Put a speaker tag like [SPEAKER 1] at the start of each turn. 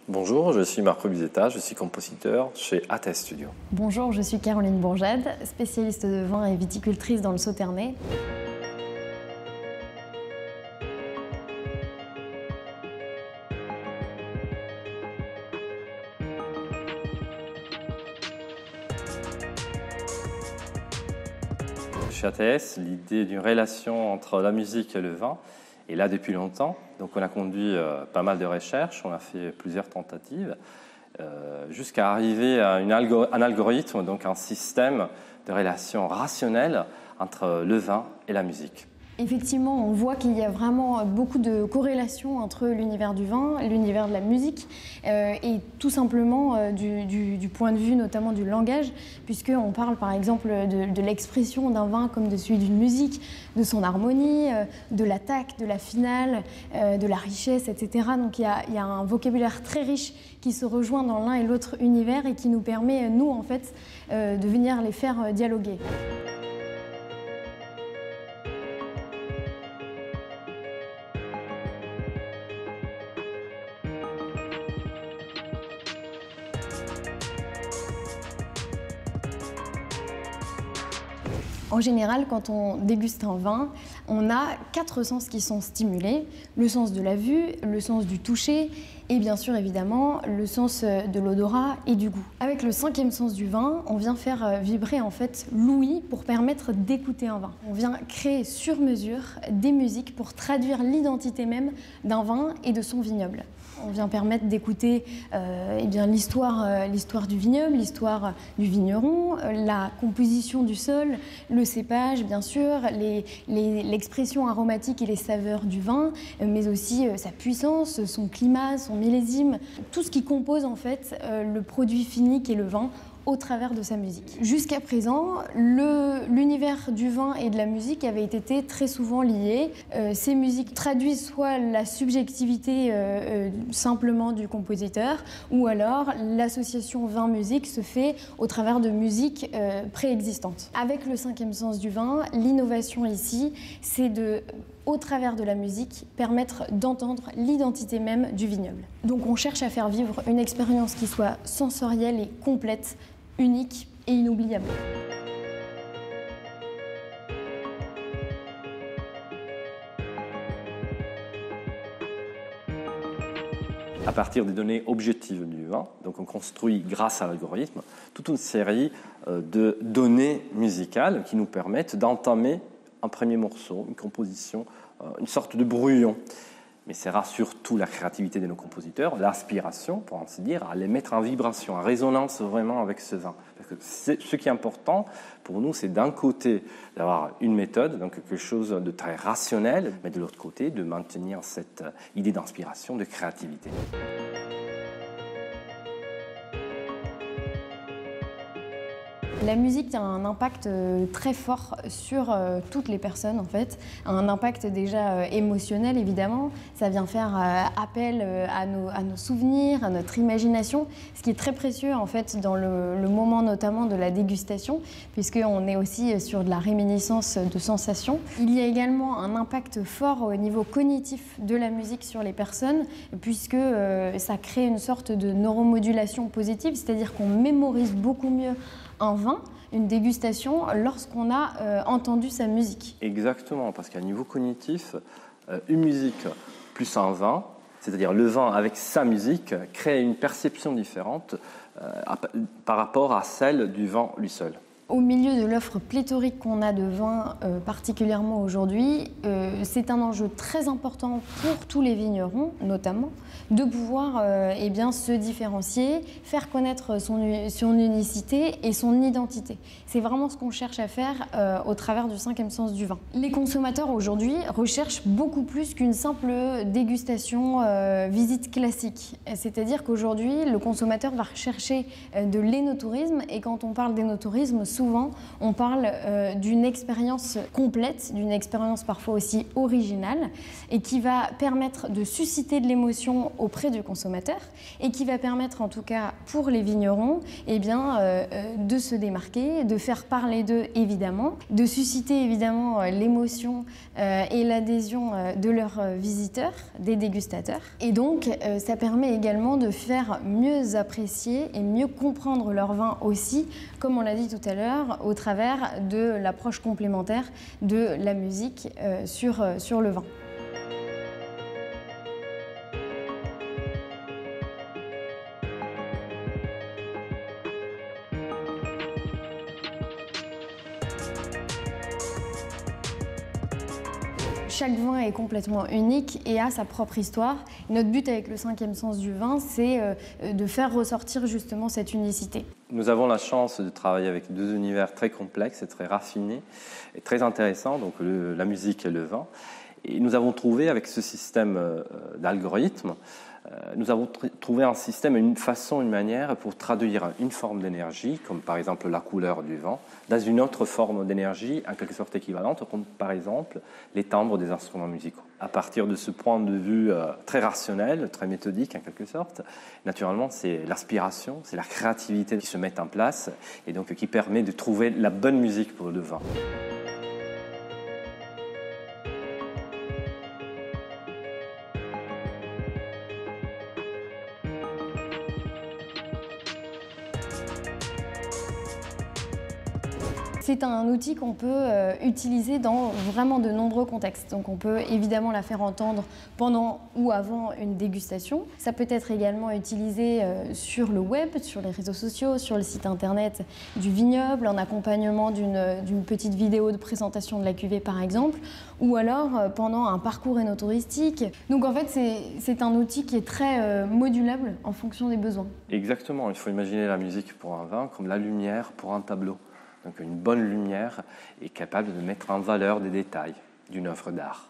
[SPEAKER 1] Bonjour, je suis Marco Bizetta, je suis compositeur chez ATES Studio.
[SPEAKER 2] Bonjour, je suis Caroline Bourjade, spécialiste de vin et viticultrice dans le Sauternais.
[SPEAKER 1] Chez ATS, l'idée d'une relation entre la musique et le vin est là depuis longtemps. Donc on a conduit pas mal de recherches, on a fait plusieurs tentatives, jusqu'à arriver à un algorithme, donc un système de relation rationnelle entre le vin et la musique.
[SPEAKER 2] Effectivement, on voit qu'il y a vraiment beaucoup de corrélations entre l'univers du vin, l'univers de la musique et tout simplement du point de vue notamment du langage, puisqu'on parle par exemple de l'expression d'un vin comme de celui d'une musique, de son harmonie, de l'attaque, de la finale, de la richesse, etc. Donc il y a un vocabulaire très riche qui se rejoint dans l'un et l'autre univers et qui nous permet, nous en fait, de venir les faire dialoguer. En général, quand on déguste un vin, on a 4 sens qui sont stimulés. Le sens de la vue, le sens du toucher et bien sûr évidemment le sens de l'odorat et du goût. Avec le 5e sens du vin, on vient faire vibrer en fait l'ouïe pour permettre d'écouter un vin. On vient créer sur mesure des musiques pour traduire l'identité même d'un vin et de son vignoble. On vient permettre d'écouter l'histoire du vignoble, l'histoire du vigneron, la composition du sol, le cépage bien sûr, l'expression aromatique et les saveurs du vin, mais aussi sa puissance, son climat, son millésime, tout ce qui compose en fait le produit fini qu'est le vin au travers de sa musique. Jusqu'à présent, l'univers du vin et de la musique avait été très souvent liés. Ces musiques traduisent soit la subjectivité simplement du compositeur, ou alors l'association vin-musique se fait au travers de musiques préexistantes. Avec le 5e sens du vin, l'innovation ici, c'est au travers de la musique, permettre d'entendre l'identité même du vignoble. Donc on cherche à faire vivre une expérience qui soit sensorielle et complète, unique et inoubliable.
[SPEAKER 1] À partir des données objectives du vin, donc on construit grâce à l'algorithme toute une série de données musicales qui nous permettent d'entamer un premier morceau, une composition, une sorte de brouillon. Mais c'est surtout la créativité de nos compositeurs, l'aspiration, pour ainsi dire, à les mettre en vibration, en résonance vraiment avec ce vin. Parce que ce qui est important pour nous, c'est d'un côté d'avoir une méthode, donc quelque chose de très rationnel, mais de l'autre côté, de maintenir cette idée d'inspiration, de créativité.
[SPEAKER 2] La musique a un impact très fort sur toutes les personnes en fait, un impact déjà émotionnel évidemment, ça vient faire appel à nos souvenirs, à notre imagination, ce qui est très précieux en fait dans le moment notamment de la dégustation, puisqu'on est aussi sur de la réminiscence de sensations. Il y a également un impact fort au niveau cognitif de la musique sur les personnes, puisque ça crée une sorte de neuromodulation positive, c'est-à-dire qu'on mémorise beaucoup mieux un vin, une dégustation, lorsqu'on a entendu sa musique.
[SPEAKER 1] Exactement, parce qu'à niveau cognitif, une musique plus un vin, c'est-à-dire le vin avec sa musique, crée une perception différente par rapport à celle du vin lui seul.
[SPEAKER 2] Au milieu de l'offre pléthorique qu'on a de vins, particulièrement aujourd'hui, c'est un enjeu très important pour tous les vignerons, notamment, de pouvoir se différencier, faire connaître son unicité et son identité. C'est vraiment ce qu'on cherche à faire au travers du 5e sens du vin. Les consommateurs aujourd'hui recherchent beaucoup plus qu'une simple dégustation visite classique. C'est-à-dire qu'aujourd'hui, le consommateur va rechercher de l'énotourisme, et quand on parle d'énotourisme, souvent on parle d'une expérience complète, d'une expérience parfois aussi originale et qui va permettre de susciter de l'émotion auprès du consommateur et qui va permettre en tout cas pour les vignerons de se démarquer, de faire parler d'eux évidemment, de susciter évidemment l'émotion et l'adhésion de leurs visiteurs, des dégustateurs. Et donc ça permet également de faire mieux apprécier et mieux comprendre leur vin aussi, comme on l'a dit tout à l'heure, au travers de l'approche complémentaire de la musique sur le vin. Chaque vin est complètement unique et a sa propre histoire. Notre but avec le 5e sens du vin, c'est de faire ressortir justement cette unicité.
[SPEAKER 1] Nous avons la chance de travailler avec deux univers très complexes et très raffinés et très intéressants, donc la musique et le vin. Et nous avons trouvé avec ce système d'algorithmes, nous avons trouvé un système, une façon, une manière pour traduire une forme d'énergie, comme par exemple la couleur du vin, dans une autre forme d'énergie, en quelque sorte équivalente, comme par exemple les timbres des instruments musicaux. À partir de ce point de vue très rationnel, très méthodique en quelque sorte, naturellement c'est l'aspiration, c'est la créativité qui se met en place et donc qui permet de trouver la bonne musique pour le vin.
[SPEAKER 2] C'est un outil qu'on peut utiliser dans vraiment de nombreux contextes. Donc on peut évidemment la faire entendre pendant ou avant une dégustation. Ça peut être également utilisé sur le web, sur les réseaux sociaux, sur le site internet du vignoble, en accompagnement d'une petite vidéo de présentation de la cuvée par exemple, ou alors pendant un parcours œnotouristique. Donc en fait c'est un outil qui est très modulable en fonction des besoins.
[SPEAKER 1] Exactement, il faut imaginer la musique pour un vin comme la lumière pour un tableau. Donc une bonne lumière est capable de mettre en valeur des détails d'une œuvre d'art.